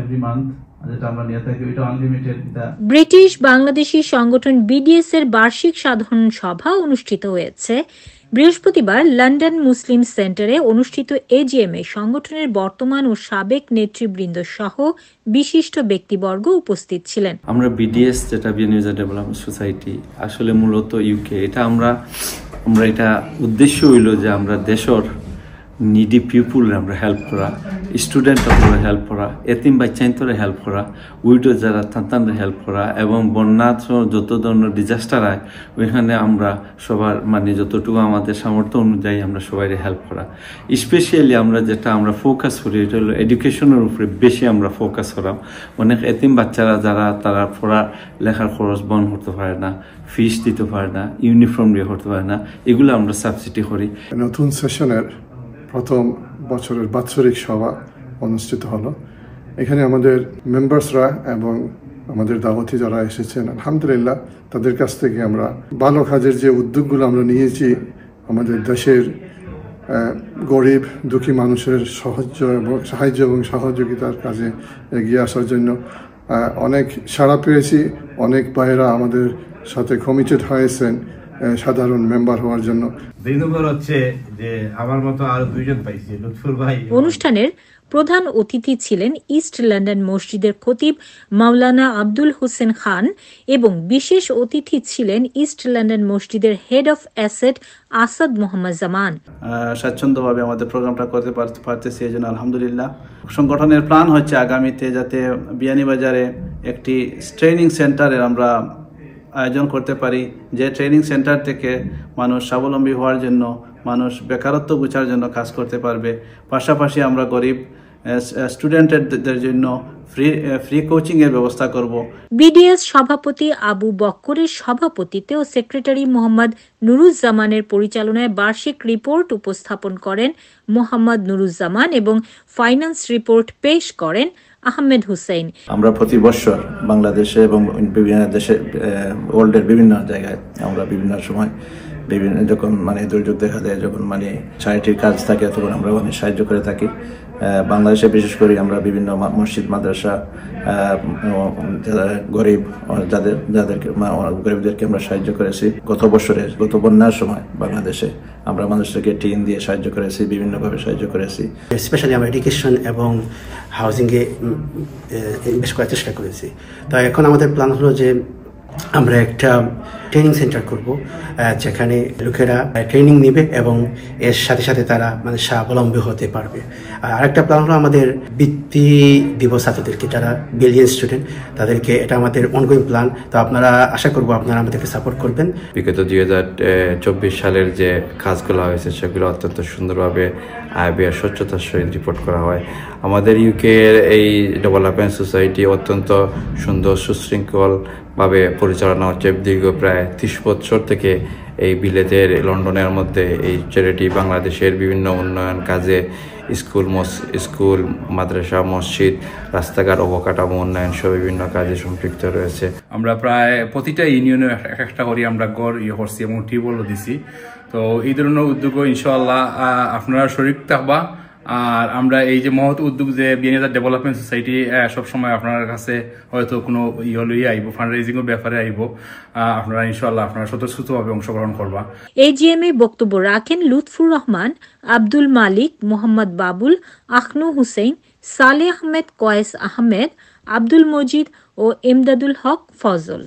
Every month, যেটা আমরা নিয়ে থাকি, এটা আনলিমিটেড। ব্রিটিশ বাংলাদেশি সংগঠন বিডিএস এর বার্ষিক সাধারণ সভা অনুষ্ঠিত হয়েছে বৃহস্পতিবার লন্ডন মুসলিম সেন্টারে অনুষ্ঠিত এজিএম এ সংগঠনের বর্তমান ও সাবেক নেতৃবৃন্দ সহ বিশিষ্ট ব্যক্তিবর্গ উপস্থিত ছিলেন। আমরা বিডিএস যেটা বিয়ানীবাজার ডেভেলপমেন্ট সোসাইটি আসলে মূলত ইউকে, এটা আমরা এটা উদ্দেশ্য হইল যে আমরা দেশের নিডি পিপুল আমরা হেল্প করা, স্টুডেন্ট আমরা হেল্প করা, এতিম বাচ্চাইন্তরে হেল্প করা, উইডো যারা তান্তানরে হেল্প করা, এবং বন্যা যত ধরনের ডিজাস্টার হয় ওইখানে আমরা সবার মানে যতটুকু আমাদের সামর্থ্য অনুযায়ী আমরা সবাই হেল্প করা। স্পেশালি আমরা যেটা আমরা ফোকাস করি এটা হলো এডুকেশনের উপরে বেশি আমরা ফোকাস করা। অনেক এতিম বাচ্চারা যারা তারা পড়া লেখার খরচ বহন করতে পারে না, ফিস দিতে পারে না, ইউনিফর্ম দিয়ে করতে পারে না, এগুলো আমরা সাবসিডি করি। নতুন সেশনের প্রথম বছরের বাৎসরিক সভা অনুষ্ঠিত হলো। এখানে আমাদের মেম্বার্সরা এবং আমাদের দাওয়াতি যারা এসেছেন, আলহামদুলিল্লাহ তাদের কাছ থেকে আমরা ভালো কাজের যে উদ্যোগগুলো আমরা নিয়েছি আমাদের দেশের গরিব দুঃখী মানুষের সাহায্য এবং সহযোগিতার কাজে এগিয়ে আসার জন্য অনেক সাড়া পেয়েছি। অনেক ভাইয়েরা আমাদের সাথে কমিটেড হয়েছেন সাধারণ মেম্বার হওয়ার জন্য। অনুষ্ঠানের প্রধান অতিথি ছিলেন ইস্ট লন্ডন মসজিদের খতিব মাওলানা আব্দুল হোসেন খান এবং বিশেষ অতিথি ছিলেন ইস্ট লন্ডন মসজিদের head of asset Asad Mohammad Zaman. স্বাচ্ছন্দ্যভাবে আমাদের প্রোগ্রামটা করতে পারতেছি, এই জন্য আলহামদুলিল্লাহ। সংগঠনের প্ল্যান হচ্ছে আগামীতে যাতে বিয়ানীবাজারে একটি ট্রেনিং সেন্টারের আমরা আয়োজন করতে পারি, যে ট্রেনিং সেন্টার থেকে মানুষ স্বাবলম্বী হওয়ার জন্য, মানুষ বেকারত্ব ঘুচার জন্য কাজ করতে পারবে। পাশাপাশি আমরা গরিব স্টুডেন্টদের জন্য ফ্রি কোচিং এর ব্যবস্থা করব। বিডিএস সভাপতি আবু বক্করের সভাপতিত্বে ও সেক্রেটারি মোহাম্মদ নুরুজ্জামানের পরিচালনায় বার্ষিক রিপোর্ট উপস্থাপন করেন মোহাম্মদ নুরুজ্জামান এবং ফাইন্যান্স রিপোর্ট পেশ করেন আহমেদ হুসেইন। আমরা প্রতি বছর বাংলাদেশে এবং বিভিন্ন দেশে ওয়ার্ল্ডের বিভিন্ন জায়গায় আমরা বিভিন্ন সময় বিভিন্ন যখন মানে দুর্যোগ দেখা দেয়, যখন মানে চ্যারিটির কাজ থাকে, তখন আমরা অনেক সাহায্য করে থাকি। বাংলাদেশে বিশেষ করে আমরা বিভিন্ন মসজিদ মাদ্রাসা গরিব যাদেরকে গরিবদেরকে আমরা সাহায্য করেছি। গত বন্যার সময় বাংলাদেশে আমরা মানুষদেরকে টিন দিয়ে সাহায্য করেছি, বিভিন্নভাবে সাহায্য করেছি। স্পেশালি আমরা এডুকেশন এবং হাউজিংয়ে ইনভেস্ট করার চেষ্টা করেছি। তো এখন আমাদের প্ল্যান হলো যে আমরা একটা ট্রেনিং সেন্টার করব, যেখানে লোকেরা ট্রেনিং নেবে এবং এর সাথে সাথে তারা মানে স্বাবলম্বী হতে পারবে। আর আরেকটা প্ল্যান হলো আমাদের বৃত্তি দিব ছাত্রদেরকে, যারা বিলিয়ন স্টুডেন্ট, তাদেরকে, এটা আমাদের অনগোয়িং প্ল্যান। তো আপনারা আশা করবো আপনারা আমাদেরকে সাপোর্ট করবেন। বিগত 2024 সালের যে কাজগুলো হয়েছে সেগুলো অত্যন্ত সুন্দরভাবে আইবিআর স্বচ্ছতার সহিত রিপোর্ট করা হয়। আমাদের ইউকের এই ডেভেলপমেন্ট সোসাইটি অত্যন্ত সুন্দর সুশৃঙ্খলভাবে পরিচালনা হচ্ছে। দীর্ঘ প্রায় 30 বছর থেকে এই বিলেতের লন্ডনের মধ্যে এই চ্যারিটি বাংলাদেশের বিভিন্ন উন্নয়ন কাজে স্কুল, মাদ্রাসা, মসজিদ, রাস্তাঘাট, অবকাঠামো উন্নয়ন সহ বিভিন্ন কাজে সম্পৃক্ত রয়েছে। আমরা প্রায় প্রতিটা ইউনিয়নে একটা করে আমরা গড় করছি এবং টিউবওয়েলও দিছি। তো এই ধরনের উদ্যোগ ইনশাআল্লাহ আপনারা শরীক থাকবা। আর আমরা এই যে মহৎ উদ্যোগ যে বিয়ানীবাজার ডেভেলপমেন্ট সোসাইটি সবসময় আপনার কাছে হয়তো কোনো লইয়া আইব, ফান্ড রেজিং এর ব্যাপারে আইব, আপনারা ইনশাআল্লাহ আপনারা স্বতঃস্ফূর্তভাবে অংশগ্রহণ করবা। এজিএম এ বক্তব্য রাখেন লুৎফুর রহমান, আব্দুল মালিক, মোহাম্মদ বাবুল, আখনু হুসেইন, সালে আহমেদ, কয়েস আহমেদ, আব্দুল মজিদ ও এমদাদুল হক ফজল।